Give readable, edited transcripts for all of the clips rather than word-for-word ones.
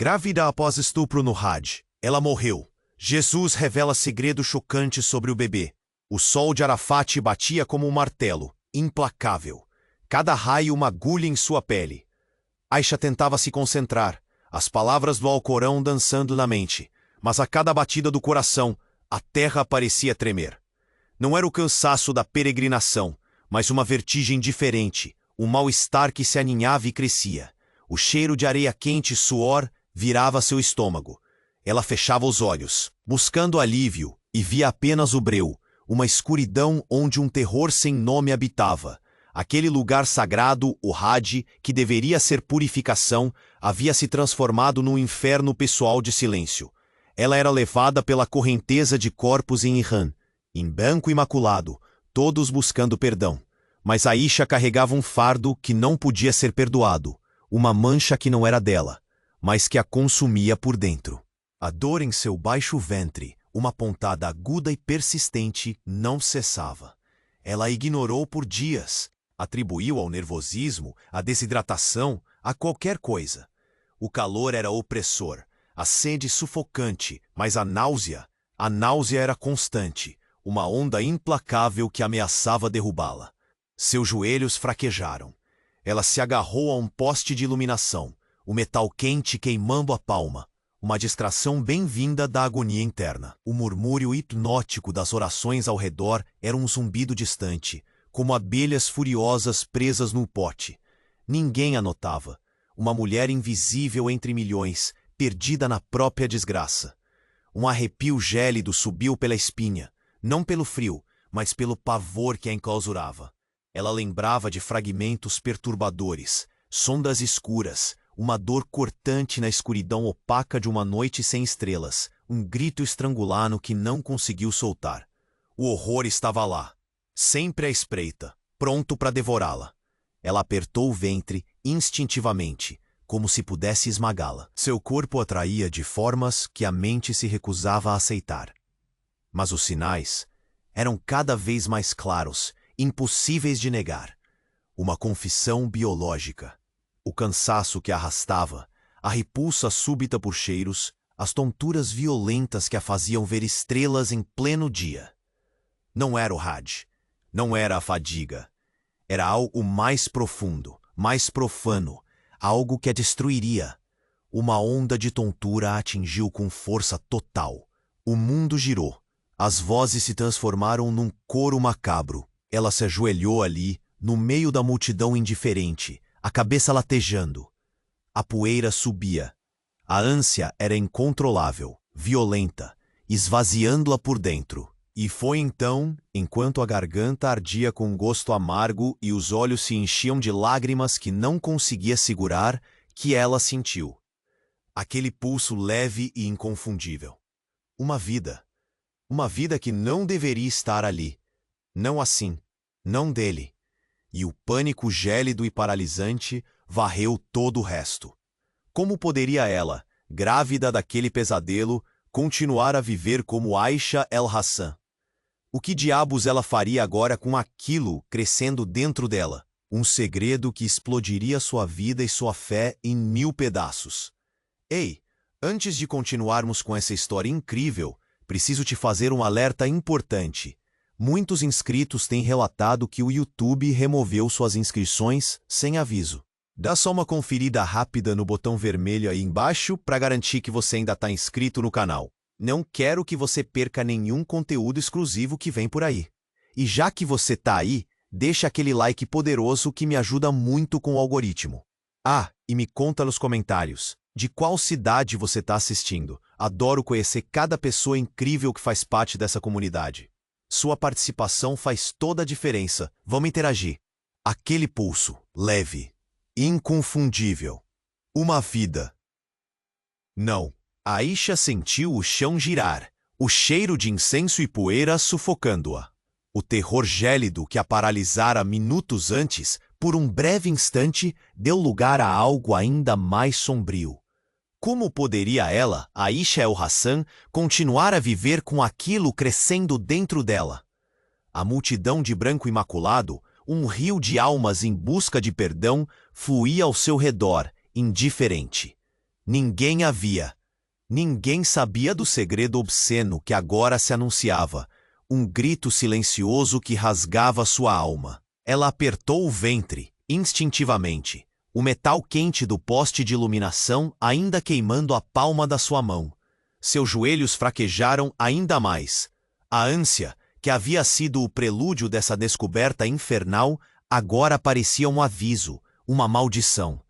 Grávida após estupro no Hajj, ela morreu. Jesus revela segredo chocante sobre o bebê. O sol de Arafat batia como um martelo, implacável. Cada raio uma agulha em sua pele. Aisha tentava se concentrar, as palavras do Alcorão dançando na mente, mas a cada batida do coração, a terra parecia tremer. Não era o cansaço da peregrinação, mas uma vertigem diferente, um mal-estar que se aninhava e crescia. O cheiro de areia quente e suor virava seu estômago. Ela fechava os olhos, buscando alívio, e via apenas o breu, uma escuridão onde um terror sem nome habitava. Aquele lugar sagrado, o Hajj, que deveria ser purificação, havia se transformado num inferno pessoal de silêncio. Ela era levada pela correnteza de corpos em Irã, em branco imaculado, todos buscando perdão. Mas Aisha carregava um fardo que não podia ser perdoado, uma mancha que não era dela, mas que a consumia por dentro. A dor em seu baixo ventre, uma pontada aguda e persistente, não cessava. Ela a ignorou por dias, atribuiu ao nervosismo, à desidratação, a qualquer coisa. O calor era opressor, a sede sufocante, mas a náusea era constante, uma onda implacável que ameaçava derrubá-la. Seus joelhos fraquejaram. Ela se agarrou a um poste de iluminação, o metal quente queimando a palma, uma distração bem-vinda da agonia interna. O murmúrio hipnótico das orações ao redor era um zumbido distante, como abelhas furiosas presas num pote. Ninguém a notava. Uma mulher invisível entre milhões, perdida na própria desgraça. Um arrepio gélido subiu pela espinha, não pelo frio, mas pelo pavor que a enclausurava. Ela lembrava de fragmentos perturbadores, sondas escuras, uma dor cortante na escuridão opaca de uma noite sem estrelas, um grito estrangulado que não conseguiu soltar. O horror estava lá, sempre à espreita, pronto para devorá-la. Ela apertou o ventre instintivamente, como se pudesse esmagá-la. Seu corpo atraía de formas que a mente se recusava a aceitar. Mas os sinais eram cada vez mais claros, impossíveis de negar. Uma confissão biológica. O cansaço que a arrastava, a repulsa súbita por cheiros, as tonturas violentas que a faziam ver estrelas em pleno dia. Não era o Hajj, não era a fadiga. Era algo mais profundo, mais profano, algo que a destruiria. Uma onda de tontura a atingiu com força total. O mundo girou. As vozes se transformaram num coro macabro. Ela se ajoelhou ali, no meio da multidão indiferente, a cabeça latejando. A poeira subia. A ânsia era incontrolável, violenta, esvaziando-a por dentro. E foi então, enquanto a garganta ardia com um gosto amargo e os olhos se enchiam de lágrimas que não conseguia segurar, que ela sentiu. Aquele pulso leve e inconfundível. Uma vida. Uma vida que não deveria estar ali. Não assim. Não dele. E o pânico gélido e paralisante varreu todo o resto. Como poderia ela, grávida daquele pesadelo, continuar a viver como Aisha el-Hassan? O que diabos ela faria agora com aquilo crescendo dentro dela? Um segredo que explodiria sua vida e sua fé em 1000 pedaços. Ei, antes de continuarmos com essa história incrível, preciso te fazer um alerta importante. Muitos inscritos têm relatado que o YouTube removeu suas inscrições sem aviso. Dá só uma conferida rápida no botão vermelho aí embaixo para garantir que você ainda está inscrito no canal. Não quero que você perca nenhum conteúdo exclusivo que vem por aí. E já que você tá aí, deixa aquele like poderoso que me ajuda muito com o algoritmo. Ah, e me conta nos comentários, de qual cidade você está assistindo. Adoro conhecer cada pessoa incrível que faz parte dessa comunidade. Sua participação faz toda a diferença. Vamos interagir. Aquele pulso, leve, inconfundível. Uma vida. Não. Aisha sentiu o chão girar, o cheiro de incenso e poeira sufocando-a. O terror gélido que a paralisara minutos antes, por um breve instante, deu lugar a algo ainda mais sombrio. Como poderia ela, Aisha el-Hassan, continuar a viver com aquilo crescendo dentro dela? A multidão de branco imaculado, um rio de almas em busca de perdão, fluía ao seu redor, indiferente. Ninguém a via. Ninguém sabia do segredo obsceno que agora se anunciava, um grito silencioso que rasgava sua alma. Ela apertou o ventre, instintivamente, o metal quente do poste de iluminação ainda queimando a palma da sua mão. Seus joelhos fraquejaram ainda mais. A ânsia, que havia sido o prelúdio dessa descoberta infernal, agora parecia um aviso, uma maldição.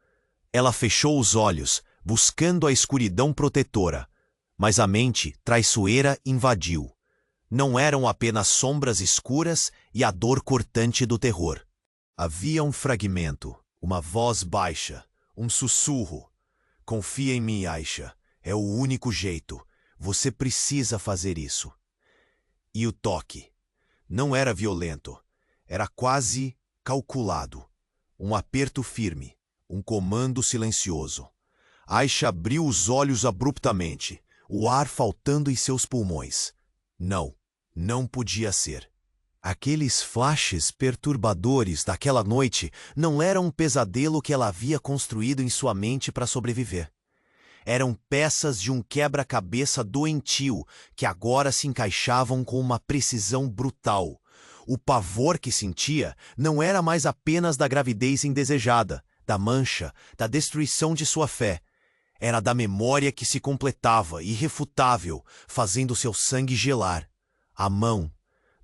Ela fechou os olhos, buscando a escuridão protetora, mas a mente traiçoeira invadiu. Não eram apenas sombras escuras e a dor cortante do terror. Havia um fragmento, uma voz baixa, um sussurro. Confia em mim, Aisha. É o único jeito. Você precisa fazer isso. E o toque. Não era violento. Era quase calculado. Um aperto firme. Um comando silencioso. Aisha abriu os olhos abruptamente, o ar faltando em seus pulmões. Não podia ser. Aqueles flashes perturbadores daquela noite não eram um pesadelo que ela havia construído em sua mente para sobreviver. Eram peças de um quebra-cabeça doentio que agora se encaixavam com uma precisão brutal. O pavor que sentia não era mais apenas da gravidez indesejada, da mancha, da destruição de sua fé. Era da memória que se completava, irrefutável, fazendo seu sangue gelar. A mão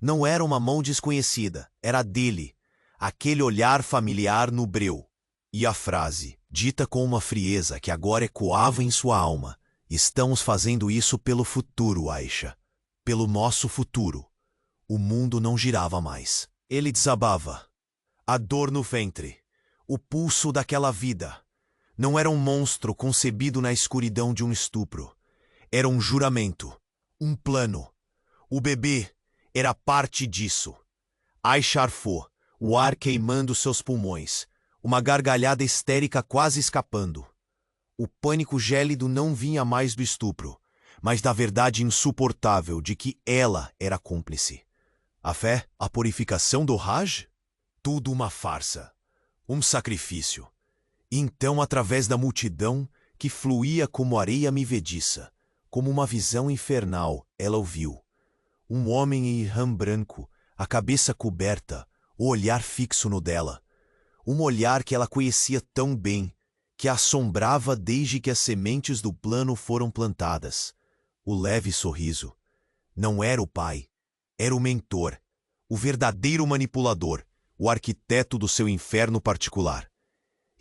não era uma mão desconhecida, era dele. Aquele olhar familiar no breu. E a frase, dita com uma frieza que agora ecoava em sua alma: estamos fazendo isso pelo futuro, Aisha. Pelo nosso futuro. O mundo não girava mais. Ele desabava. A dor no ventre. O pulso daquela vida. Não era um monstro concebido na escuridão de um estupro. Era um juramento. Um plano. O bebê era parte disso. Aisha arfou, o ar queimando seus pulmões. Uma gargalhada histérica quase escapando. O pânico gélido não vinha mais do estupro, mas da verdade insuportável de que ela era cúmplice. A fé, a purificação do Raj? Tudo uma farsa. Um sacrifício. Então, através da multidão, que fluía como areia movediça, como uma visão infernal, ela ouviu. Um homem em rã branco, a cabeça coberta, o olhar fixo no dela. Um olhar que ela conhecia tão bem, que a assombrava desde que as sementes do plano foram plantadas. O leve sorriso. Não era o pai, era o mentor, o verdadeiro manipulador, o arquiteto do seu inferno particular.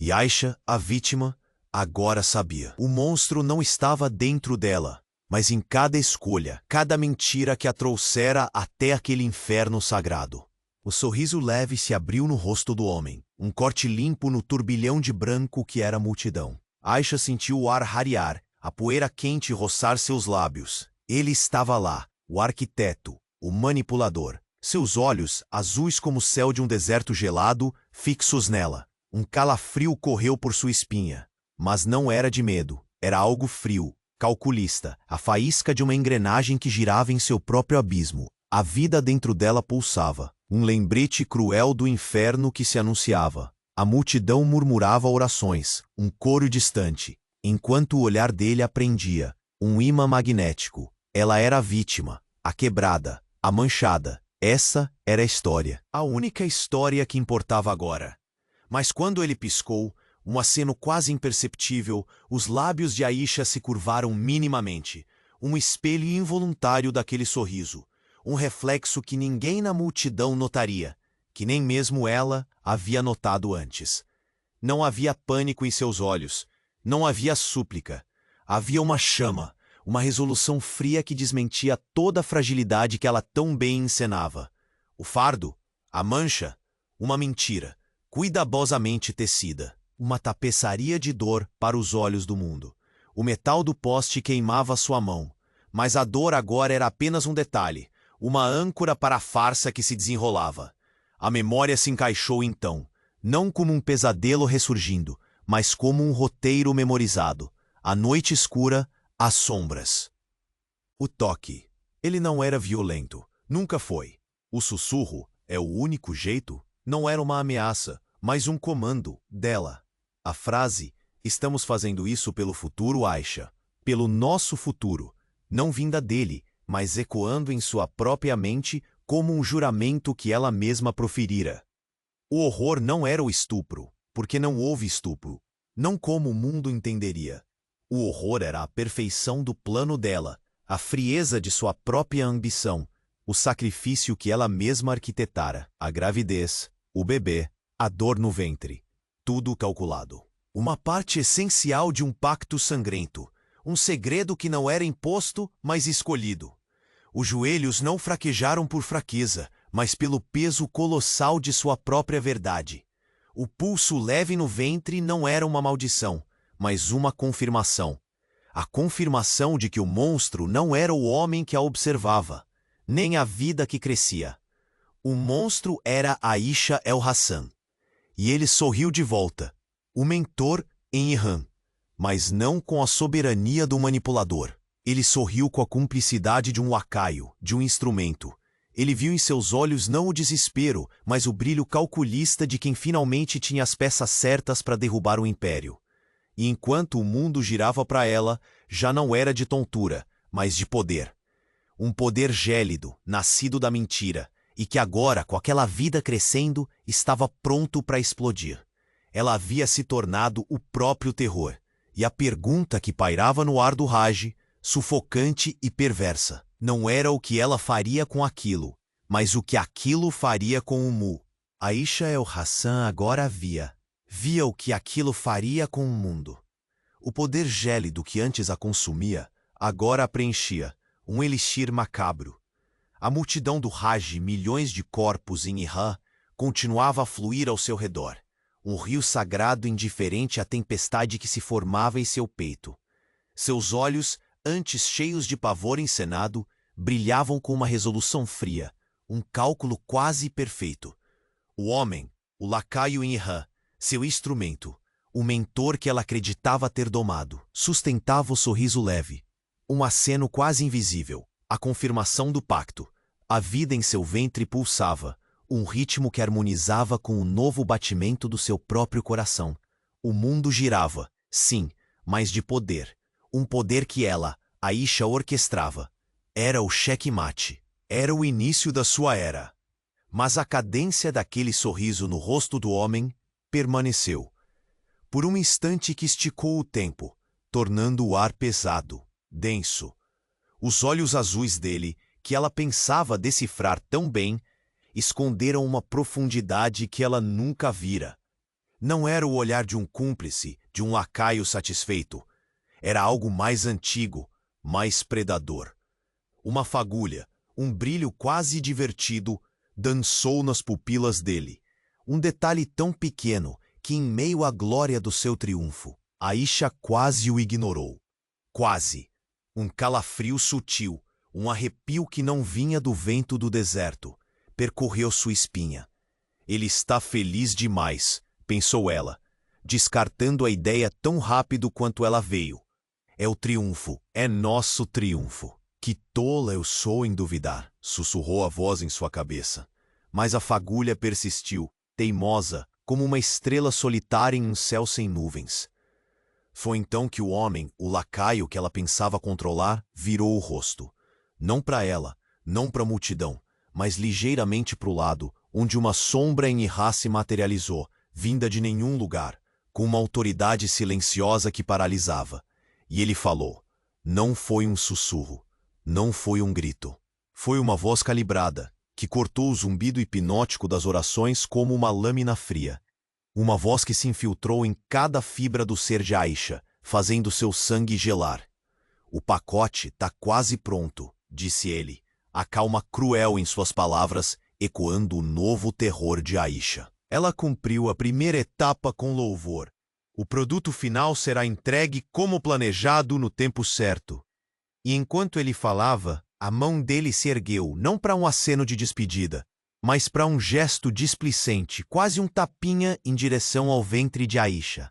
E Aisha, a vítima, agora sabia. O monstro não estava dentro dela, mas em cada escolha, cada mentira que a trouxera até aquele inferno sagrado. O sorriso leve se abriu no rosto do homem, um corte limpo no turbilhão de branco que era a multidão. Aisha sentiu o ar rarear, a poeira quente roçar seus lábios. Ele estava lá, o arquiteto, o manipulador. Seus olhos, azuis como o céu de um deserto gelado, fixos nela. Um calafrio correu por sua espinha, mas não era de medo, era algo frio, calculista, a faísca de uma engrenagem que girava em seu próprio abismo. A vida dentro dela pulsava, um lembrete cruel do inferno que se anunciava. A multidão murmurava orações, um coro distante, enquanto o olhar dele a prendia, um imã magnético. Ela era a vítima, a quebrada, a manchada. Essa era a história, a única história que importava agora. Mas quando ele piscou, um aceno quase imperceptível, os lábios de Aisha se curvaram minimamente, um espelho involuntário daquele sorriso, um reflexo que ninguém na multidão notaria, que nem mesmo ela havia notado antes. Não havia pânico em seus olhos, não havia súplica, havia uma chama, uma resolução fria que desmentia toda a fragilidade que ela tão bem encenava. O fardo, a mancha, uma mentira, cuidadosamente tecida, uma tapeçaria de dor para os olhos do mundo. O metal do poste queimava sua mão, mas a dor agora era apenas um detalhe, uma âncora para a farsa que se desenrolava. A memória se encaixou então, não como um pesadelo ressurgindo, mas como um roteiro memorizado. A noite escura, as sombras. O toque. Ele não era violento, nunca foi. O sussurro, é o único jeito, não era uma ameaça, mas um comando dela. A frase, Estamos fazendo isso pelo futuro, Aisha. Pelo nosso futuro. Não vinda dele, mas ecoando em sua própria mente como um juramento que ela mesma proferira. O horror não era o estupro, porque não houve estupro. Não como o mundo entenderia. O horror era a perfeição do plano dela, a frieza de sua própria ambição, o sacrifício que ela mesma arquitetara, a gravidez, o bebê, a dor no ventre. Tudo calculado. Uma parte essencial de um pacto sangrento, um segredo que não era imposto, mas escolhido. Os joelhos não fraquejaram por fraqueza, mas pelo peso colossal de sua própria verdade. O pulso leve no ventre não era uma maldição, mas uma confirmação. A confirmação de que o monstro não era o homem que a observava, nem a vida que crescia. O monstro era Aisha El-Hassan. E ele sorriu de volta, o mentor em Irã, mas não com a soberania do manipulador. Ele sorriu com a cumplicidade de um lacaio, de um instrumento. Ele viu em seus olhos não o desespero, mas o brilho calculista de quem finalmente tinha as peças certas para derrubar o império. E enquanto o mundo girava para ela, já não era de tontura, mas de poder. Um poder gélido, nascido da mentira, e que agora, com aquela vida crescendo, estava pronto para explodir. Ela havia se tornado o próprio terror, e a pergunta que pairava no ar do Raj, sufocante e perversa, não era o que ela faria com aquilo, mas o que aquilo faria com o Mu. Aisha El-Hassan agora via o que aquilo faria com o mundo. O poder gélido que antes a consumia, agora a preenchia, um elixir macabro. A multidão do Raj, milhões de corpos em Irã, continuava a fluir ao seu redor, um rio sagrado indiferente à tempestade que se formava em seu peito. Seus olhos, antes cheios de pavor encenado, brilhavam com uma resolução fria, um cálculo quase perfeito. O homem, o lacaio em Irã, seu instrumento, o mentor que ela acreditava ter domado, sustentava o sorriso leve, um aceno quase invisível, a confirmação do pacto. A vida em seu ventre pulsava, um ritmo que harmonizava com o novo batimento do seu próprio coração. O mundo girava, sim, mas de poder. Um poder que ela, Aisha, orquestrava. Era o checkmate. Era o início da sua era. Mas a cadência daquele sorriso no rosto do homem permaneceu. Por um instante que esticou o tempo, tornando o ar pesado, denso. Os olhos azuis dele, que ela pensava decifrar tão bem, esconderam uma profundidade que ela nunca vira. Não era o olhar de um cúmplice, de um lacaio satisfeito. Era algo mais antigo, mais predador. Uma fagulha, um brilho quase divertido, dançou nas pupilas dele. Um detalhe tão pequeno que, em meio à glória do seu triunfo, Aisha quase o ignorou. Quase. Um calafrio sutil, um arrepio que não vinha do vento do deserto, percorreu sua espinha. Ele está feliz demais, pensou ela, descartando a ideia tão rápido quanto ela veio. É o triunfo, é nosso triunfo. Que tola eu sou em duvidar, sussurrou a voz em sua cabeça. Mas a fagulha persistiu, teimosa, como uma estrela solitária em um céu sem nuvens. Foi então que o homem, o lacaio que ela pensava controlar, virou o rosto. Não para ela, não para a multidão, mas ligeiramente para o lado, onde uma sombra em Irá se materializou, vinda de nenhum lugar, com uma autoridade silenciosa que paralisava. E ele falou. Não foi um sussurro, não foi um grito. Foi uma voz calibrada, que cortou o zumbido hipnótico das orações como uma lâmina fria. Uma voz que se infiltrou em cada fibra do ser de Aisha, fazendo seu sangue gelar. O pacote tá quase pronto, disse ele, a calma cruel em suas palavras, ecoando o novo terror de Aisha. Ela cumpriu a primeira etapa com louvor. O produto final será entregue como planejado no tempo certo. E enquanto ele falava, a mão dele se ergueu, não para um aceno de despedida, mas para um gesto displicente, quase um tapinha em direção ao ventre de Aisha.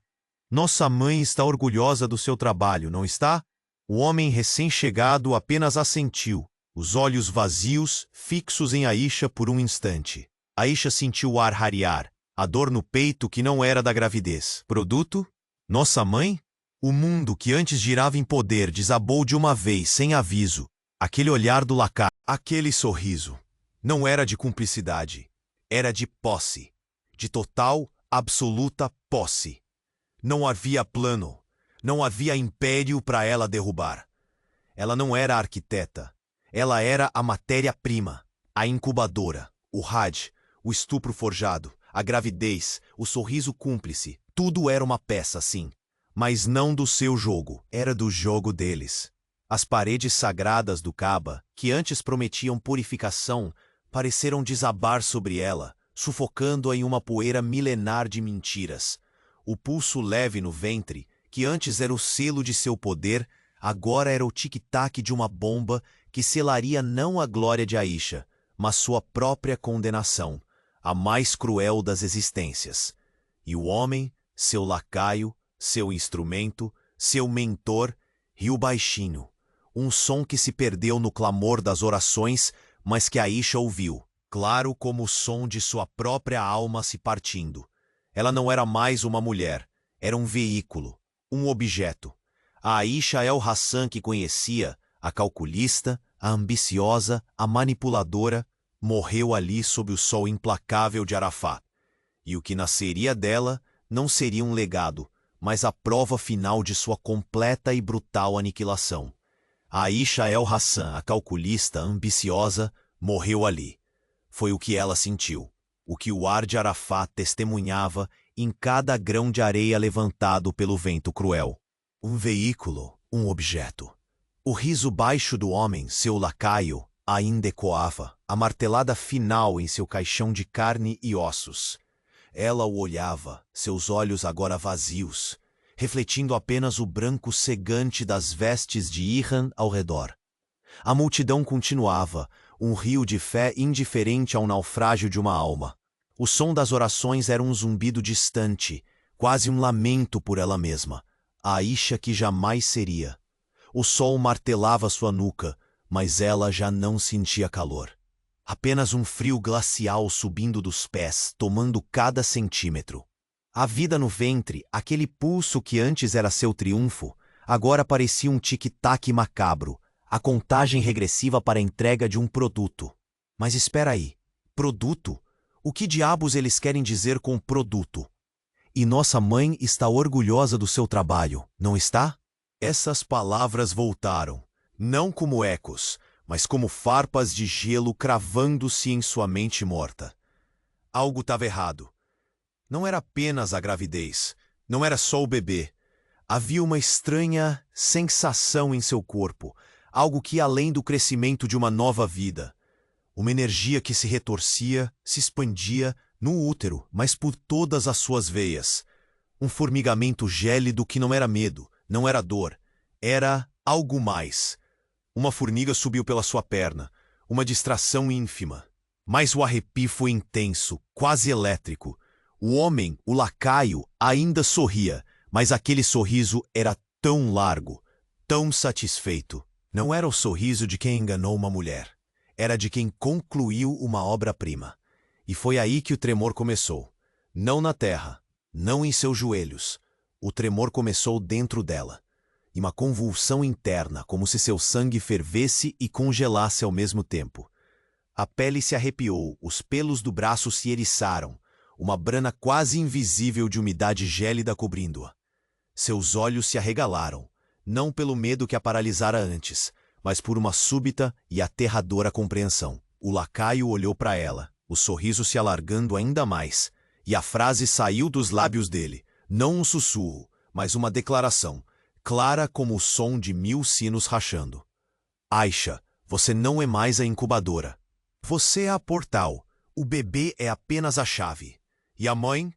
Nossa mãe está orgulhosa do seu trabalho, não está? O homem recém-chegado apenas assentiu, os olhos vazios, fixos em Aisha por um instante. Aisha sentiu o ar rarear, a dor no peito que não era da gravidez. Produto? Nossa mãe? O mundo que antes girava em poder desabou de uma vez, sem aviso. Aquele olhar do lacaio, aquele sorriso, não era de cumplicidade, era de posse, de total, absoluta posse. Não havia plano, não havia império para ela derrubar. Ela não era a arquiteta, ela era a matéria-prima, a incubadora, o Had, o estupro forjado, a gravidez, o sorriso cúmplice. Tudo era uma peça, sim, mas não do seu jogo, era do jogo deles. As paredes sagradas do Kaaba, que antes prometiam purificação, pareceram desabar sobre ela, sufocando-a em uma poeira milenar de mentiras. O pulso leve no ventre, que antes era o selo de seu poder, agora era o tic-tac de uma bomba que selaria não a glória de Aisha, mas sua própria condenação, a mais cruel das existências. E o homem, seu lacaio, seu instrumento, seu mentor, riu baixinho, um som que se perdeu no clamor das orações, mas que Aisha ouviu, claro como o som de sua própria alma se partindo. Ela não era mais uma mulher, era um veículo, um objeto. A Aisha el-Hassan que conhecia, a calculista, a ambiciosa, a manipuladora, morreu ali sob o sol implacável de Arafat. E o que nasceria dela não seria um legado, mas a prova final de sua completa e brutal aniquilação. A Aisha el-Hassan, a calculista, ambiciosa, morreu ali. Foi o que ela sentiu, o que o ar de Arafat testemunhava em cada grão de areia levantado pelo vento cruel. Um veículo, um objeto. O riso baixo do homem, seu lacaio, ainda ecoava, a martelada final em seu caixão de carne e ossos. Ela o olhava, seus olhos agora vazios, refletindo apenas o branco cegante das vestes de Ihan ao redor. A multidão continuava, um rio de fé indiferente ao naufrágio de uma alma. O som das orações era um zumbido distante, quase um lamento por ela mesma, a Aisha que jamais seria. O sol martelava sua nuca, mas ela já não sentia calor. Apenas um frio glacial subindo dos pés, tomando cada centímetro. A vida no ventre, aquele pulso que antes era seu triunfo, agora parecia um tic-tac macabro, a contagem regressiva para a entrega de um produto. Mas espera aí, produto? O que diabos eles querem dizer com produto? E nossa mãe está orgulhosa do seu trabalho, não está? Essas palavras voltaram, não como ecos, mas como farpas de gelo cravando-se em sua mente morta. Algo estava errado. Não era apenas a gravidez, não era só o bebê. Havia uma estranha sensação em seu corpo, algo que ia além do crescimento de uma nova vida. Uma energia que se retorcia, se expandia, no útero, mas por todas as suas veias. Um formigamento gélido que não era medo, não era dor, era algo mais. Uma formiga subiu pela sua perna, uma distração ínfima. Mas o arrepio foi intenso, quase elétrico. O homem, o lacaio, ainda sorria, mas aquele sorriso era tão largo, tão satisfeito. Não era o sorriso de quem enganou uma mulher. Era de quem concluiu uma obra-prima. E foi aí que o tremor começou. Não na terra, não em seus joelhos. O tremor começou dentro dela. E uma convulsão interna, como se seu sangue fervesse e congelasse ao mesmo tempo. A pele se arrepiou, os pelos do braço se eriçaram, uma brana quase invisível de umidade gélida cobrindo-a. Seus olhos se arregalaram, não pelo medo que a paralisara antes, mas por uma súbita e aterradora compreensão. O lacaio olhou para ela, o sorriso se alargando ainda mais, e a frase saiu dos lábios dele, não um sussurro, mas uma declaração, clara como o som de 1000 sinos rachando. Aisha, você não é mais a incubadora. Você é a portal. O bebê é apenas a chave. E a mãe?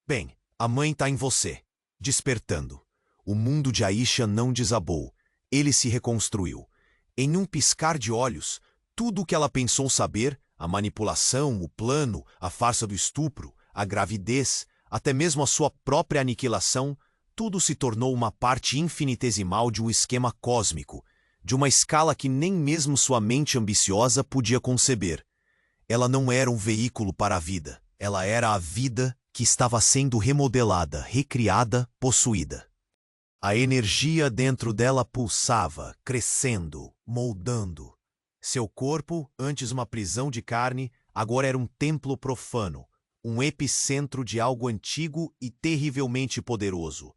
Bem, a mãe está em você, despertando. O mundo de Aisha não desabou. Ele se reconstruiu. Em um piscar de olhos, tudo o que ela pensou saber, a manipulação, o plano, a farsa do estupro, a gravidez, até mesmo a sua própria aniquilação, tudo se tornou uma parte infinitesimal de um esquema cósmico, de uma escala que nem mesmo sua mente ambiciosa podia conceber. Ela não era um veículo para a vida, ela era a vida que estava sendo remodelada, recriada, possuída. A energia dentro dela pulsava, crescendo, moldando. Seu corpo, antes uma prisão de carne, agora era um templo profano, um epicentro de algo antigo e terrivelmente poderoso.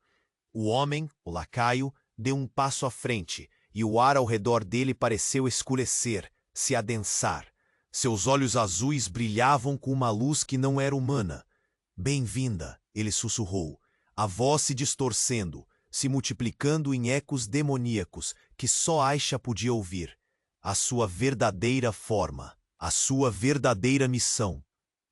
O homem, o lacaio, deu um passo à frente, e o ar ao redor dele pareceu escurecer, se adensar. Seus olhos azuis brilhavam com uma luz que não era humana. "Bem-vinda", ele sussurrou, a voz se distorcendo, se multiplicando em ecos demoníacos que só Aisha podia ouvir. A sua verdadeira forma, a sua verdadeira missão.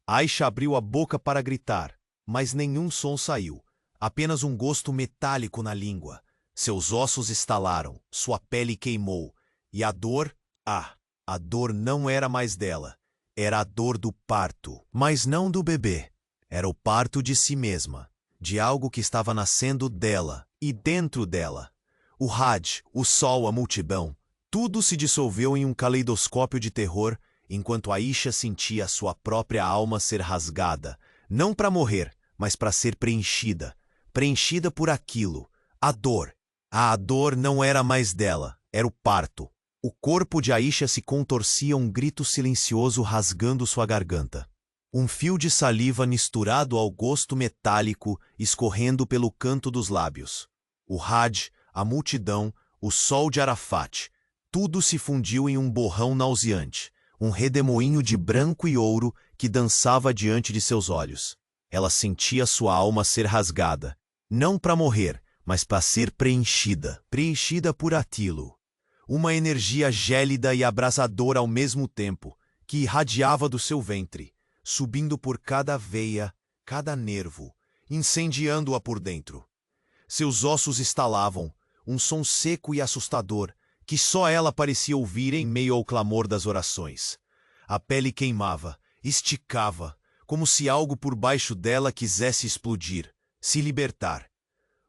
Aisha abriu a boca para gritar, mas nenhum som saiu, apenas um gosto metálico na língua. Seus ossos estalaram, sua pele queimou, e a dor, a dor não era mais dela, era a dor do parto, mas não do bebê. Era o parto de si mesma, de algo que estava nascendo dela e dentro dela. O Hajj, o sol, a multidão, tudo se dissolveu em um caleidoscópio de terror, enquanto Aisha sentia sua própria alma ser rasgada, não para morrer, mas para ser preenchida, preenchida por aquilo, a dor. A dor não era mais dela, era o parto. O corpo de Aisha se contorcia, um grito silencioso rasgando sua garganta. Um fio de saliva misturado ao gosto metálico escorrendo pelo canto dos lábios. O Hajj, a multidão, o sol de Arafat, tudo se fundiu em um borrão nauseante, um redemoinho de branco e ouro que dançava diante de seus olhos. Ela sentia sua alma ser rasgada, não para morrer, mas para ser preenchida, preenchida por aquilo. Uma energia gélida e abrasadora ao mesmo tempo, que irradiava do seu ventre, subindo por cada veia, cada nervo, incendiando-a por dentro. Seus ossos estalavam, um som seco e assustador, que só ela parecia ouvir em meio ao clamor das orações. A pele queimava, esticava, como se algo por baixo dela quisesse explodir, se libertar.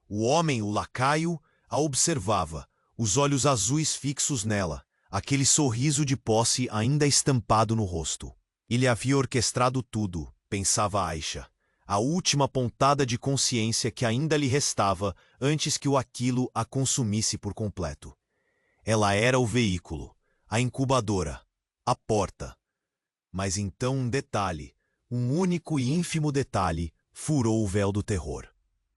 O homem, o lacaio, a observava, os olhos azuis fixos nela, aquele sorriso de posse ainda estampado no rosto. Ele havia orquestrado tudo, pensava Aisha, a última pontada de consciência que ainda lhe restava antes que o aquilo a consumisse por completo. Ela era o veículo, a incubadora, a porta. Mas então um detalhe, um único e ínfimo detalhe, furou o véu do terror.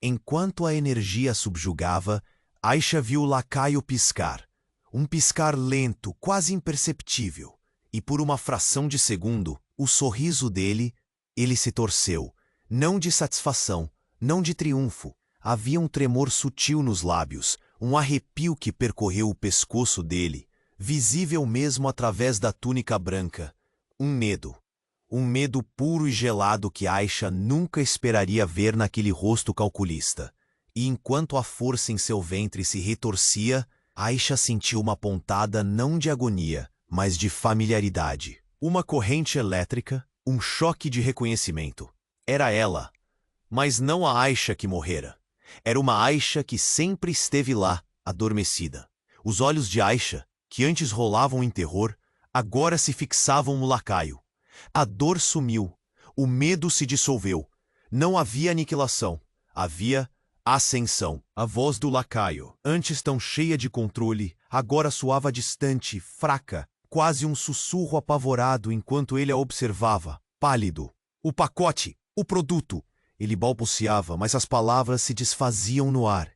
Enquanto a energia subjugava, Aisha viu o lacaio piscar. Um piscar lento, quase imperceptível. E por uma fração de segundo, o sorriso dele, ele se torceu. Não de satisfação, não de triunfo. Havia um tremor sutil nos lábios, um arrepio que percorreu o pescoço dele, visível mesmo através da túnica branca. Um medo puro e gelado que Aisha nunca esperaria ver naquele rosto calculista. E enquanto a força em seu ventre se retorcia, Aisha sentiu uma pontada não de agonia, mas de familiaridade. Uma corrente elétrica, um choque de reconhecimento. Era ela, mas não a Aisha que morrera. Era uma Aisha que sempre esteve lá, adormecida. Os olhos de Aisha, que antes rolavam em terror, agora se fixavam no lacaio. A dor sumiu, o medo se dissolveu. Não havia aniquilação, havia ascensão. A voz do lacaio, antes tão cheia de controle, agora soava distante, fraca, quase um sussurro apavorado enquanto ele a observava, pálido. O pacote, o produto. Ele balbuciava, mas as palavras se desfaziam no ar.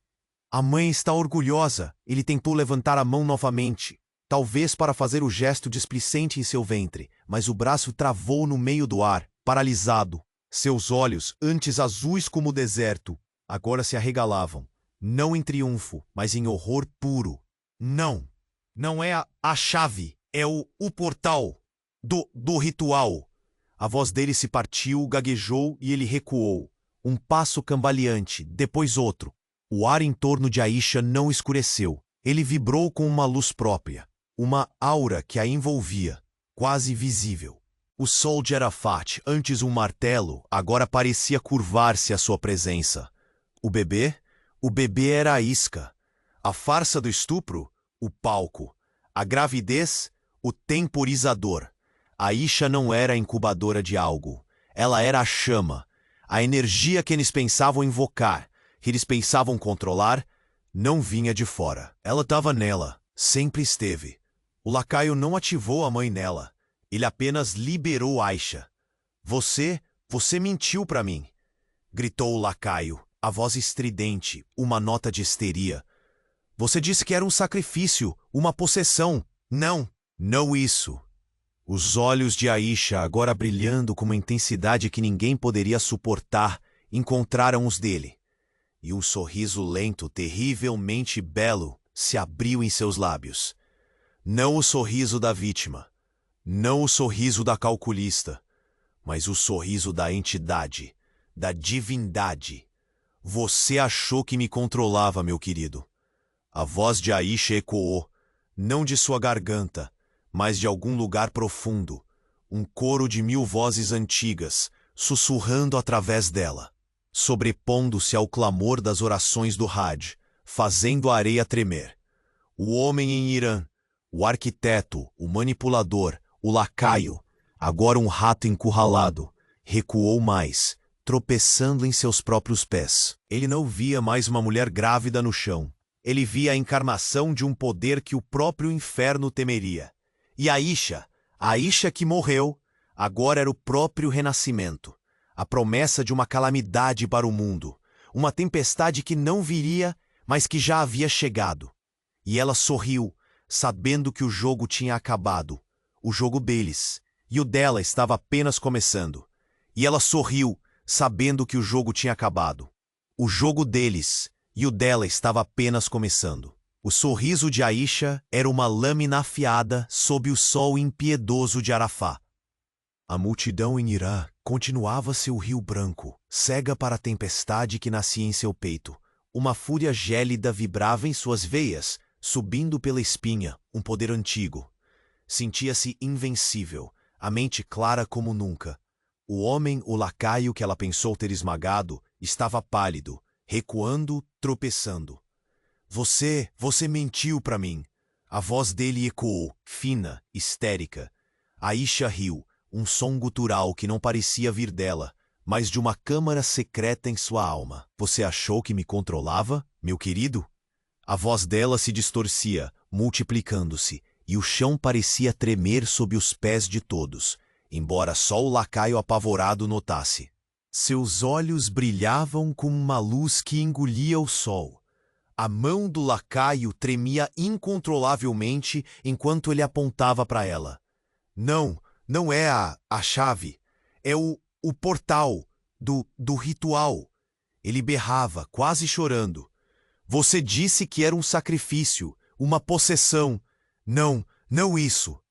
A mãe está orgulhosa. Ele tentou levantar a mão novamente, talvez para fazer o gesto displicente em seu ventre, mas o braço travou no meio do ar, paralisado. Seus olhos, antes azuis como o deserto, agora se arregalavam, não em triunfo, mas em horror puro. Não, não é a chave, é o portal do ritual. A voz dele se partiu, gaguejou e ele recuou. Um passo cambaleante, depois outro. O ar em torno de Aisha não escureceu. Ele vibrou com uma luz própria, uma aura que a envolvia, quase visível. O sol de Arafat, antes um martelo, agora parecia curvar-se à sua presença. O bebê? O bebê era a isca. A farsa do estupro? O palco. A gravidez? O temporizador. Aisha não era a incubadora de algo. Ela era a chama. A energia que eles pensavam invocar, que eles pensavam controlar, não vinha de fora. Ela estava nela, sempre esteve. O lacaio não ativou a mãe nela. Ele apenas liberou Aisha. Você mentiu para mim, gritou o lacaio, a voz estridente, uma nota de histeria. Você disse que era um sacrifício, uma possessão. Não isso. Os olhos de Aisha, agora brilhando com uma intensidade que ninguém poderia suportar, encontraram os dele. E um sorriso lento, terrivelmente belo, se abriu em seus lábios. Não o sorriso da vítima, não o sorriso da calculista, mas o sorriso da entidade, da divindade. Você achou que me controlava, meu querido. A voz de Aisha ecoou, não de sua garganta, mas de algum lugar profundo, um coro de 1000 vozes antigas, sussurrando através dela, sobrepondo-se ao clamor das orações do Hajj, fazendo a areia tremer. O homem em Irã, o arquiteto, o manipulador, o lacaio, agora um rato encurralado, recuou mais, tropeçando em seus próprios pés. Ele não via mais uma mulher grávida no chão. Ele via a encarnação de um poder que o próprio inferno temeria. E Aisha que morreu, agora era o próprio renascimento, a promessa de uma calamidade para o mundo, uma tempestade que não viria, mas que já havia chegado. E ela sorriu, sabendo que o jogo tinha acabado, o jogo deles, e o dela estava apenas começando. E ela sorriu, sabendo que o jogo tinha acabado. O jogo deles e o dela estava apenas começando. O sorriso de Aisha era uma lâmina afiada sob o sol impiedoso de Arafá. A multidão em Irã continuava seu rio branco, cega para a tempestade que nascia em seu peito. Uma fúria gélida vibrava em suas veias, subindo pela espinha, um poder antigo. Sentia-se invencível, a mente clara como nunca. O homem, o lacaio que ela pensou ter esmagado, estava pálido, recuando, tropeçando. Você mentiu para mim. A voz dele ecoou, fina, histérica. Aisha riu, um som gutural que não parecia vir dela, mas de uma câmara secreta em sua alma. Você achou que me controlava, meu querido? A voz dela se distorcia, multiplicando-se, e o chão parecia tremer sob os pés de todos, embora só o lacaio apavorado notasse. Seus olhos brilhavam como uma luz que engolia o sol. A mão do lacaio tremia incontrolavelmente enquanto ele apontava para ela. Não é a chave. É o portal do ritual. Ele berrava, quase chorando. Você disse que era um sacrifício, uma possessão. Não isso.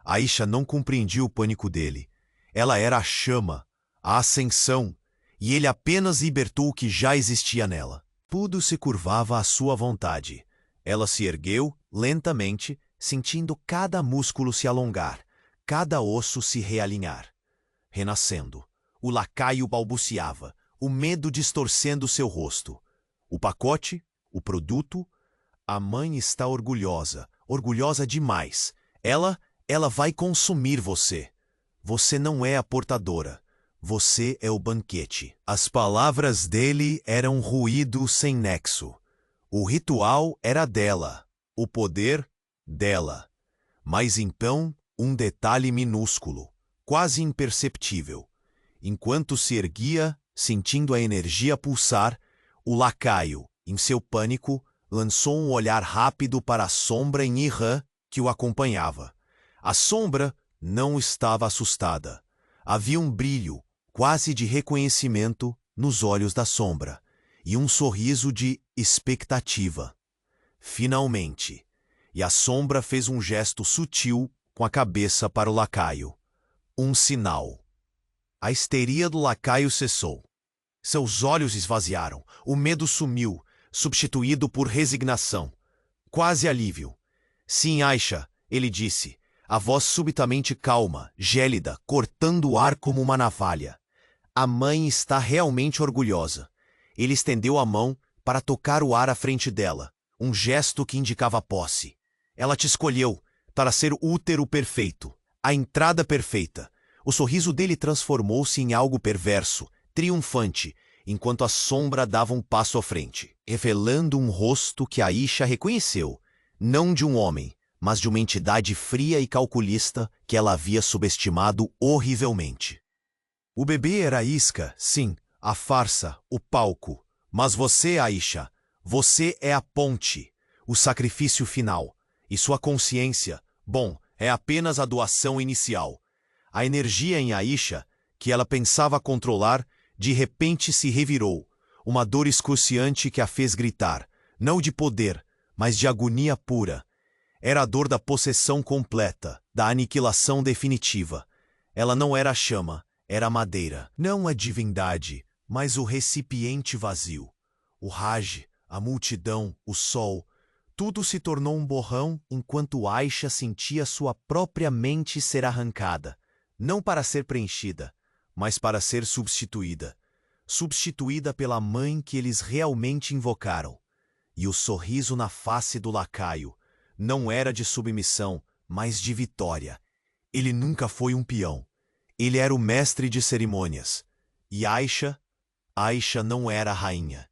Aisha não compreendia o pânico dele. Ela era a chama, a ascensão, e ele apenas libertou o que já existia nela. Tudo se curvava à sua vontade. Ela se ergueu, lentamente, sentindo cada músculo se alongar, cada osso se realinhar. Renascendo, o lacaio balbuciava, o medo distorcendo seu rosto. O pacote, o produto, a mãe está orgulhosa, orgulhosa demais. Ela vai consumir você. Você não é a portadora. Você é o banquete. As palavras dele eram ruído sem nexo. O ritual era dela, o poder dela. Mas então, um detalhe minúsculo, quase imperceptível. Enquanto se erguia, sentindo a energia pulsar, o lacaio, em seu pânico, lançou um olhar rápido para a sombra em Irã que o acompanhava. A sombra não estava assustada. Havia um brilho, quase de reconhecimento, nos olhos da sombra, e um sorriso de expectativa. Finalmente. E a sombra fez um gesto sutil com a cabeça para o lacaio. Um sinal. A histeria do lacaio cessou. Seus olhos esvaziaram, o medo sumiu, substituído por resignação. Quase alívio. Sim, Aisha, ele disse, a voz subitamente calma, gélida, cortando o ar como uma navalha. A mãe está realmente orgulhosa. Ele estendeu a mão para tocar o ar à frente dela, um gesto que indicava posse. Ela te escolheu para ser o útero perfeito, a entrada perfeita. O sorriso dele transformou-se em algo perverso, triunfante, enquanto a sombra dava um passo à frente, revelando um rosto que Aisha reconheceu, não de um homem, mas de uma entidade fria e calculista que ela havia subestimado horrivelmente. O bebê era a isca, sim, a farsa, o palco. Mas você, Aisha, você é a ponte, o sacrifício final. E sua consciência, bom, é apenas a doação inicial. A energia em Aisha, que ela pensava controlar, de repente se revirou. Uma dor excruciante que a fez gritar, não de poder, mas de agonia pura. Era a dor da possessão completa, da aniquilação definitiva. Ela não era a chama, era a madeira. Não a divindade, mas o recipiente vazio. O Raj, a multidão, o sol, tudo se tornou um borrão enquanto Aisha sentia sua própria mente ser arrancada, não para ser preenchida, mas para ser substituída. Substituída pela mãe que eles realmente invocaram. E o sorriso na face do lacaio não era de submissão, mas de vitória. Ele nunca foi um peão. Ele era o mestre de cerimônias. E Aisha não era a rainha.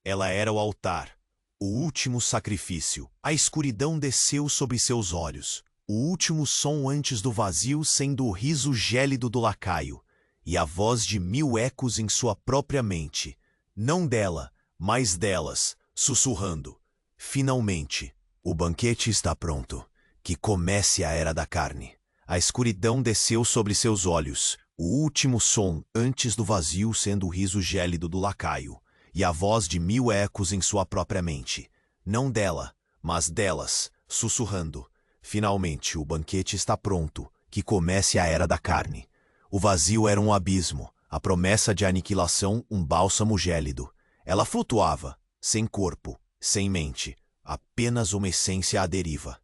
Ela era o altar, o último sacrifício. A escuridão desceu sobre seus olhos, o último som antes do vazio sendo o riso gélido do lacaio, e a voz de 1000 ecos em sua própria mente, não dela, mas delas, sussurrando. Finalmente, o banquete está pronto. Que comece a Era da Carne. A escuridão desceu sobre seus olhos, o último som antes do vazio sendo o riso gélido do lacaio, e a voz de 1000 ecos em sua própria mente, não dela, mas delas, sussurrando. Finalmente, o banquete está pronto. Que comece a Era da Carne. O vazio era um abismo, a promessa de aniquilação um bálsamo gélido. Ela flutuava, sem corpo, sem mente, apenas uma essência à deriva.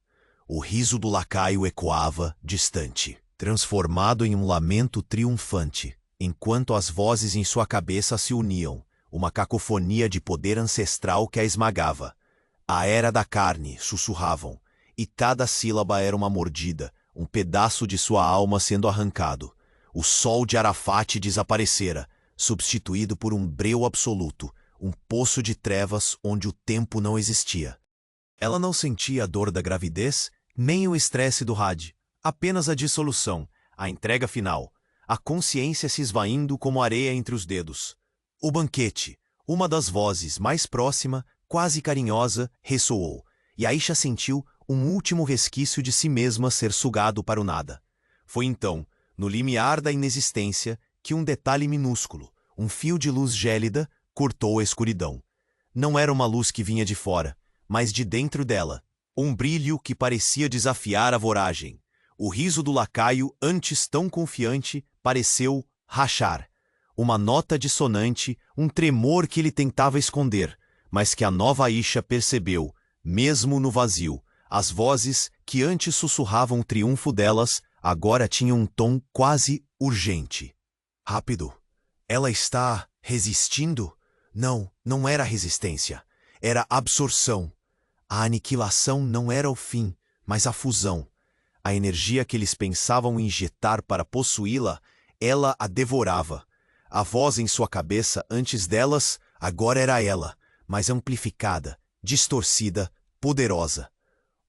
O riso do lacaio ecoava, distante, transformado em um lamento triunfante, enquanto as vozes em sua cabeça se uniam, uma cacofonia de poder ancestral que a esmagava. A Era da Carne, sussurravam, e cada sílaba era uma mordida, um pedaço de sua alma sendo arrancado. O sol de Arafat desaparecera, substituído por um breu absoluto, um poço de trevas onde o tempo não existia. Ela não sentia a dor da gravidez, nem o estresse do Had, apenas a dissolução, a entrega final, a consciência se esvaindo como areia entre os dedos. O banquete, uma das vozes mais próxima, quase carinhosa, ressoou, e Aisha sentiu um último resquício de si mesma ser sugado para o nada. Foi então, no limiar da inexistência, que um detalhe minúsculo, um fio de luz gélida, cortou a escuridão. Não era uma luz que vinha de fora, mas de dentro dela, um brilho que parecia desafiar a voragem. O riso do lacaio, antes tão confiante, pareceu rachar. Uma nota dissonante, um tremor que ele tentava esconder, mas que a nova Aisha percebeu, mesmo no vazio. As vozes, que antes sussurravam o triunfo delas, agora tinham um tom quase urgente. Rápido. Ela está resistindo? Não, não era resistência. Era absorção. A aniquilação não era o fim, mas a fusão. A energia que eles pensavam injetar para possuí-la, ela a devorava. A voz em sua cabeça antes delas, agora era ela, mas amplificada, distorcida, poderosa.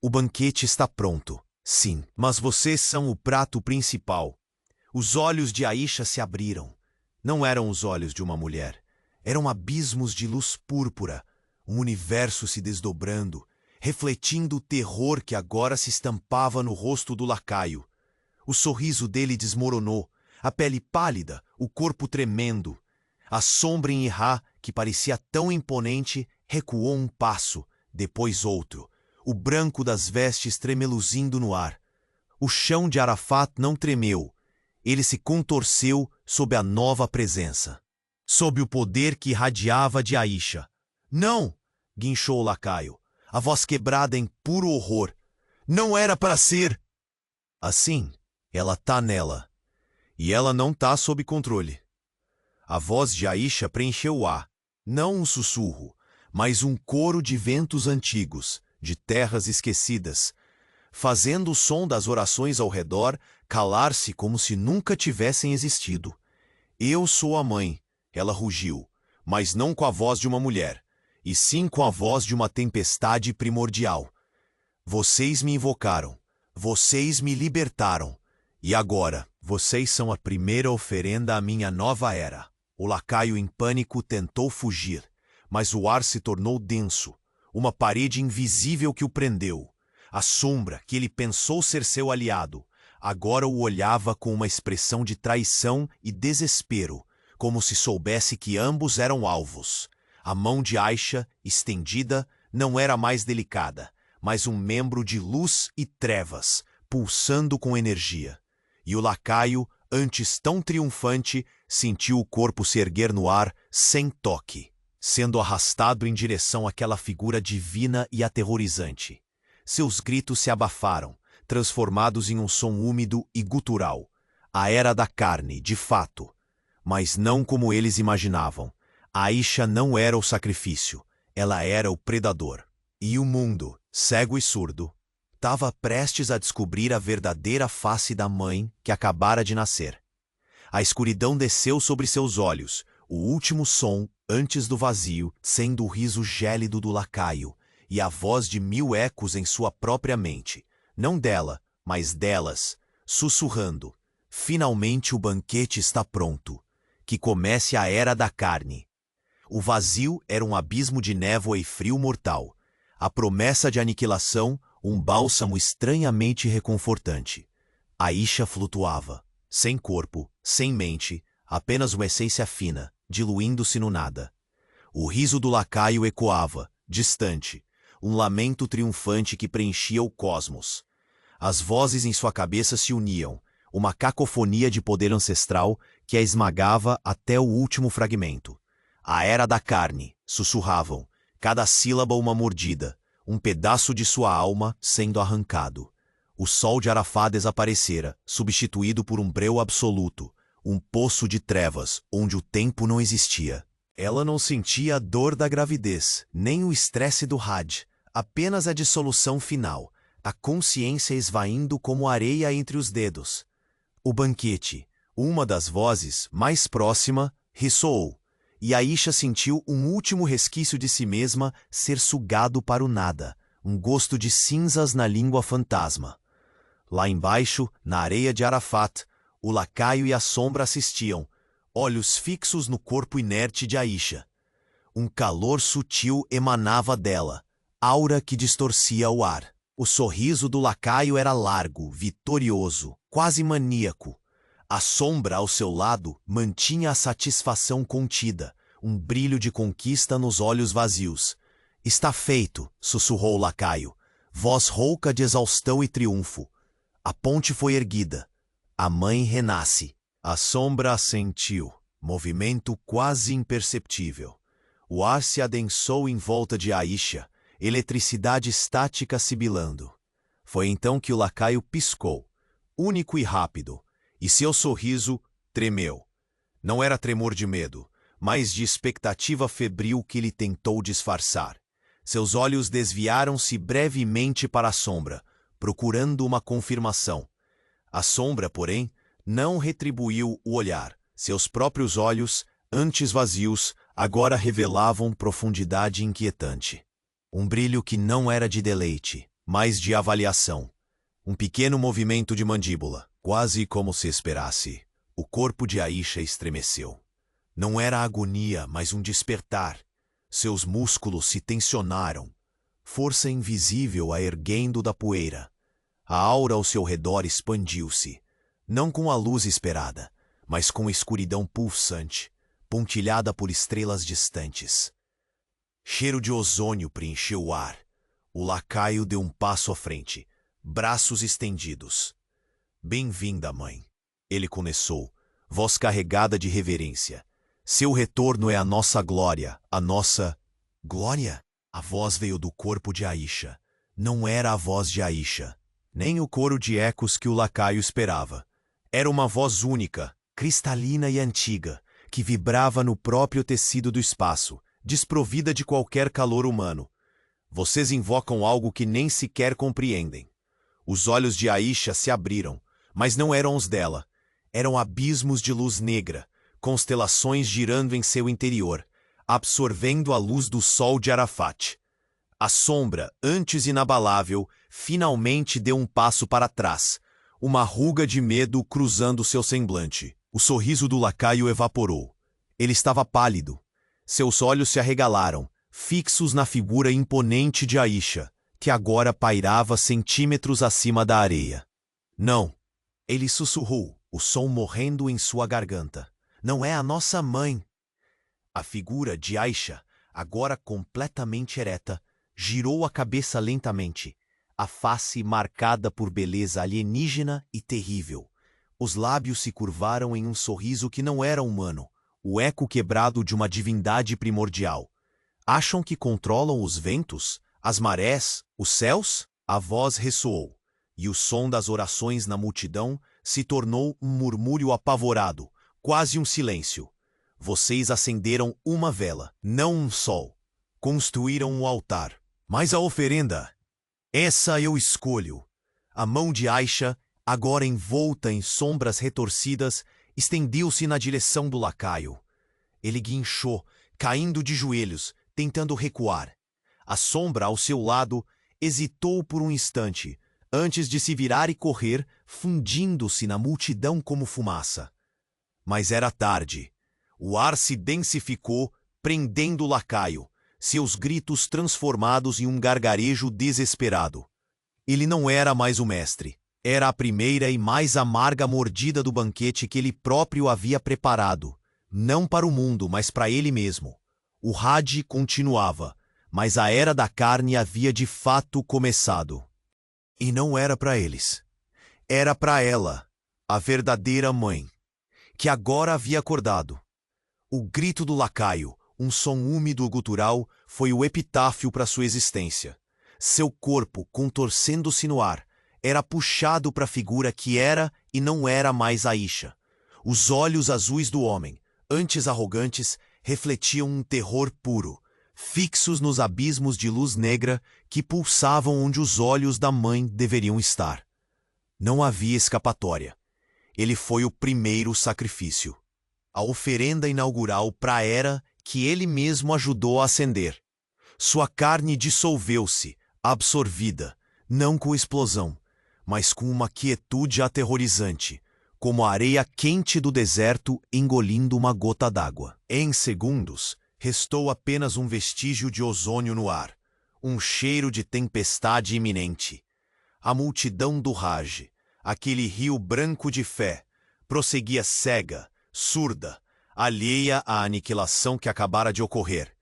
O banquete está pronto, sim, mas vocês são o prato principal. Os olhos de Aisha se abriram. Não eram os olhos de uma mulher. Eram abismos de luz púrpura, um universo se desdobrando, refletindo o terror que agora se estampava no rosto do lacaio. O sorriso dele desmoronou, a pele pálida, o corpo tremendo. A sombra em Ira, que parecia tão imponente, recuou um passo, depois outro, o branco das vestes tremeluzindo no ar. O chão de Arafat não tremeu. Ele se contorceu sob a nova presença, sob o poder que irradiava de Aisha. Não! Guinchou o lacaio, a voz quebrada em puro horror. Não era para ser! Assim, ela tá nela. E ela não tá sob controle. A voz de Aisha preencheu o ar. Não um sussurro, mas um coro de ventos antigos, de terras esquecidas, fazendo o som das orações ao redor calar-se como se nunca tivessem existido. Eu sou a mãe, Ela rugiu, mas não com a voz de uma mulher, e sim com a voz de uma tempestade primordial. Vocês me invocaram, vocês me libertaram, e agora vocês são a primeira oferenda à minha nova era. O lacaio em pânico tentou fugir, mas o ar se tornou denso, uma parede invisível que o prendeu. A sombra, que ele pensou ser seu aliado, agora o olhava com uma expressão de traição e desespero, como se soubesse que ambos eram alvos. A mão de Aisha, estendida, não era mais delicada, mas um membro de luz e trevas, pulsando com energia. E o lacaio, antes tão triunfante, sentiu o corpo se erguer no ar sem toque, sendo arrastado em direção àquela figura divina e aterrorizante. Seus gritos se abafaram, transformados em um som úmido e gutural. A era da carne, de fato. Mas não como eles imaginavam. Aisha não era o sacrifício, ela era o predador. E o mundo, cego e surdo, estava prestes a descobrir a verdadeira face da mãe que acabara de nascer. A escuridão desceu sobre seus olhos, o último som, antes do vazio, sendo o riso gélido do lacaio, e a voz de 1000 ecos em sua própria mente, não dela, mas delas, sussurrando: finalmente o banquete está pronto, que comece a era da carne. O vazio era um abismo de névoa e frio mortal, a promessa de aniquilação, um bálsamo estranhamente reconfortante. Aisha flutuava, sem corpo, sem mente, apenas uma essência fina, diluindo-se no nada. O riso do lacaio ecoava, distante, um lamento triunfante que preenchia o cosmos. As vozes em sua cabeça se uniam, uma cacofonia de poder ancestral que a esmagava até o último fragmento. A era da carne, sussurravam, cada sílaba uma mordida, um pedaço de sua alma sendo arrancado. O sol de Arafá desaparecera, substituído por um breu absoluto, um poço de trevas onde o tempo não existia. Ela não sentia a dor da gravidez, nem o estresse do Hajj, apenas a dissolução final, a consciência esvaindo como areia entre os dedos. O banquete, uma das vozes, mais próxima, ressoou, e Aisha sentiu um último resquício de si mesma ser sugado para o nada, um gosto de cinzas na língua fantasma. Lá embaixo, na areia de Arafat, o lacaio e a sombra assistiam, olhos fixos no corpo inerte de Aisha. Um calor sutil emanava dela, aura que distorcia o ar. O sorriso do lacaio era largo, vitorioso, quase maníaco. A sombra ao seu lado mantinha a satisfação contida, um brilho de conquista nos olhos vazios. Está feito, sussurrou o lacaio, voz rouca de exaustão e triunfo. A ponte foi erguida. A mãe renasce. A sombra assentiu, movimento quase imperceptível. O ar se adensou em volta de Aisha, eletricidade estática sibilando. Foi então que o lacaio piscou, único e rápido, e seu sorriso tremeu. Não era tremor de medo, mas de expectativa febril que ele tentou disfarçar. Seus olhos desviaram-se brevemente para a sombra, procurando uma confirmação. A sombra, porém, não retribuiu o olhar. Seus próprios olhos, antes vazios, agora revelavam profundidade inquietante. Um brilho que não era de deleite, mas de avaliação. Um pequeno movimento de mandíbula, quase como se esperasse. O corpo de Aisha estremeceu. Não era agonia, mas um despertar. Seus músculos se tensionaram. Força invisível a erguendo da poeira. A aura ao seu redor expandiu-se, não com a luz esperada, mas com escuridão pulsante, pontilhada por estrelas distantes. Cheiro de ozônio preencheu o ar. O lacaio deu um passo à frente, braços estendidos. Bem-vinda, mãe. Ele começou, voz carregada de reverência. Seu retorno é a nossa glória, a nossa... Glória? A voz veio do corpo de Aisha. Não era a voz de Aisha, nem o coro de ecos que o lacaio esperava. Era uma voz única, cristalina e antiga, que vibrava no próprio tecido do espaço, desprovida de qualquer calor humano. Vocês invocam algo que nem sequer compreendem. Os olhos de Aisha se abriram, mas não eram os dela. Eram abismos de luz negra, constelações girando em seu interior, absorvendo a luz do sol de Arafat. A sombra, antes inabalável, finalmente deu um passo para trás, uma ruga de medo cruzando seu semblante. O sorriso do lacaio evaporou. Ele estava pálido. Seus olhos se arregalaram, fixos na figura imponente de Aisha, que agora pairava centímetros acima da areia. Não, ele sussurrou, o som morrendo em sua garganta. Não é a nossa mãe. A figura de Aisha, agora completamente ereta, girou a cabeça lentamente, a face marcada por beleza alienígena e terrível. Os lábios se curvaram em um sorriso que não era humano, o eco quebrado de uma divindade primordial. Acham que controlam os ventos, as marés, os céus? A voz ressoou, e o som das orações na multidão se tornou um murmúrio apavorado, quase um silêncio. Vocês acenderam uma vela, não um sol. Construíram um altar. Mas a oferenda? Essa eu escolho. A mão de Aisha, agora envolta em sombras retorcidas, estendeu-se na direção do lacaio. Ele guinchou, caindo de joelhos, tentando recuar. A sombra ao seu lado hesitou por um instante, antes de se virar e correr, fundindo-se na multidão como fumaça. Mas era tarde. O ar se densificou, prendendo o lacaio, seus gritos transformados em um gargarejo desesperado. Ele não era mais o mestre. Era a primeira e mais amarga mordida do banquete que ele próprio havia preparado, não para o mundo, mas para ele mesmo. O Hajj continuava, mas a era da carne havia de fato começado. E não era para eles. Era para ela, a verdadeira mãe, que agora havia acordado. O grito do lacaio, um som úmido gutural, foi o epitáfio para sua existência. Seu corpo, contorcendo-se no ar, era puxado para a figura que era e não era mais Aisha. Os olhos azuis do homem, antes arrogantes, refletiam um terror puro, fixos nos abismos de luz negra que pulsavam onde os olhos da mãe deveriam estar. Não havia escapatória. Ele foi o primeiro sacrifício. A oferenda inaugural para a era que ele mesmo ajudou a acender. Sua carne dissolveu-se, absorvida, não com explosão, mas com uma quietude aterrorizante, como a areia quente do deserto engolindo uma gota d'água. Em segundos, restou apenas um vestígio de ozônio no ar, um cheiro de tempestade iminente. A multidão do Hajj, aquele rio branco de fé, prosseguia cega, surda, alheia à aniquilação que acabara de ocorrer.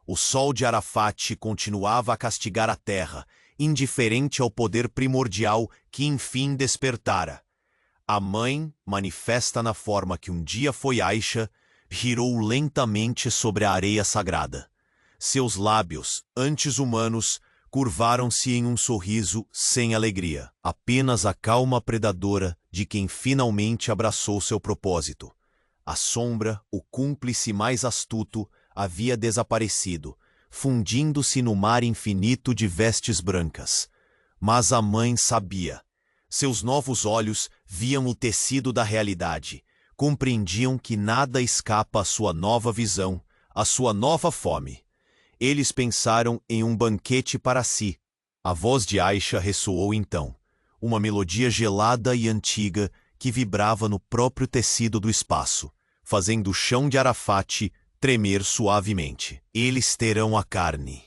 O sol de Arafat continuava a castigar a terra, indiferente ao poder primordial que enfim despertara. A mãe, manifesta na forma que um dia foi Aisha, girou lentamente sobre a areia sagrada. Seus lábios, antes humanos, curvaram-se em um sorriso sem alegria, apenas a calma predadora de quem finalmente abraçou seu propósito. A sombra, o cúmplice mais astuto, havia desaparecido, fundindo-se no mar infinito de vestes brancas. Mas a mãe sabia. Seus novos olhos viam o tecido da realidade, compreendiam que nada escapa à sua nova visão, à sua nova fome. Eles pensaram em um banquete para si. A voz de Aisha ressoou então, uma melodia gelada e antiga que vibrava no próprio tecido do espaço, fazendo o chão de Arafat tremer suavemente. Eles terão a carne.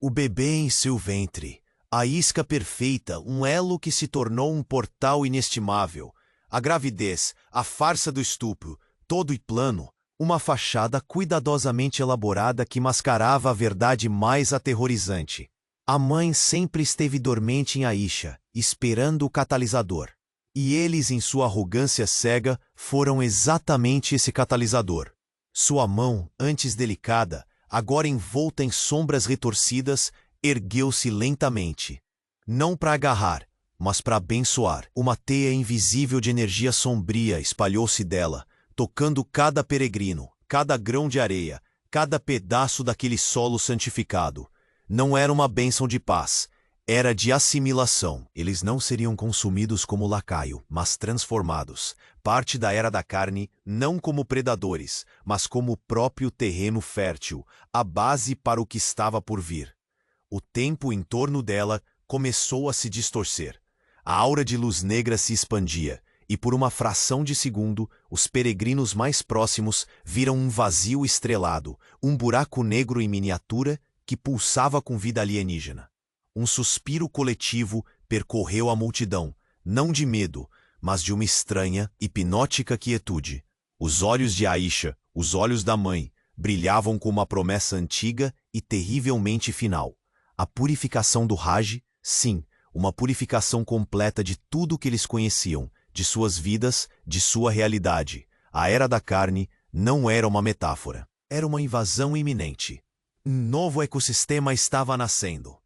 O bebê em seu ventre, a isca perfeita, um elo que se tornou um portal inestimável. A gravidez, a farsa do estupro, todo e plano, uma fachada cuidadosamente elaborada que mascarava a verdade mais aterrorizante. A mãe sempre esteve dormente em Aisha, esperando o catalisador. E eles, em sua arrogância cega, foram exatamente esse catalisador. Sua mão, antes delicada, agora envolta em sombras retorcidas, ergueu-se lentamente. Não para agarrar, mas para abençoar. Uma teia invisível de energia sombria espalhou-se dela, tocando cada peregrino, cada grão de areia, cada pedaço daquele solo santificado. Não era uma bênção de paz, Era de assimilação. Eles não seriam consumidos como lacaio, mas transformados. Parte da Era da Carne, não como predadores, mas como o próprio terreno fértil, a base para o que estava por vir. O tempo em torno dela começou a se distorcer. A aura de luz negra se expandia, e por uma fração de segundo, os peregrinos mais próximos viram um vazio estrelado, um buraco negro em miniatura que pulsava com vida alienígena. Um suspiro coletivo percorreu a multidão, não de medo, mas de uma estranha, hipnótica quietude. Os olhos de Aisha, os olhos da mãe, brilhavam com uma promessa antiga e terrivelmente final. A purificação do Raj, sim, uma purificação completa de tudo o que eles conheciam, de suas vidas, de sua realidade. A Era da Carne não era uma metáfora. Era uma invasão iminente. Um novo ecossistema estava nascendo.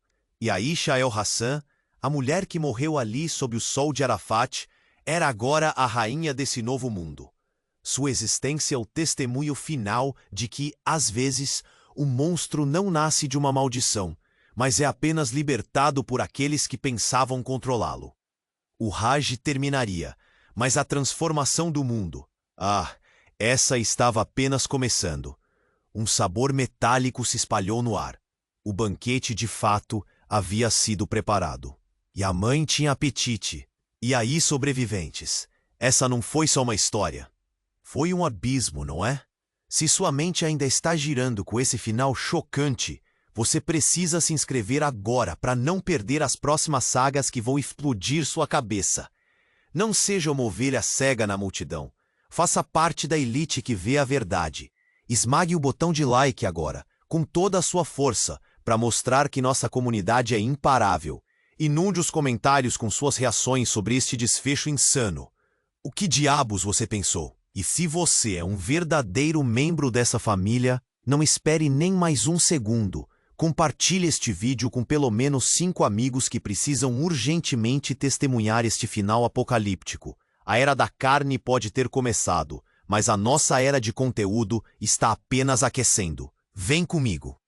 E Aisha el-Hassan, a mulher que morreu ali sob o sol de Arafat, era agora a rainha desse novo mundo. Sua existência é o testemunho final de que, às vezes, o monstro não nasce de uma maldição, mas é apenas libertado por aqueles que pensavam controlá-lo. O Raj terminaria, mas a transformação do mundo, essa estava apenas começando. Um sabor metálico se espalhou no ar. O banquete, de fato, havia sido preparado. E a mãe tinha apetite. E aí, sobreviventes. Essa não foi só uma história. Foi um abismo, não é? Se sua mente ainda está girando com esse final chocante, você precisa se inscrever agora para não perder as próximas sagas que vão explodir sua cabeça. Não seja uma ovelha cega na multidão. Faça parte da elite que vê a verdade. Esmague o botão de like agora, com toda a sua força, para mostrar que nossa comunidade é imparável. Inunde os comentários com suas reações sobre este desfecho insano. O que diabos você pensou? E se você é um verdadeiro membro dessa família, não espere nem mais um segundo. Compartilhe este vídeo com pelo menos 5 amigos que precisam urgentemente testemunhar este final apocalíptico. A Era da Carne pode ter começado, mas a nossa era de conteúdo está apenas aquecendo. Vem comigo!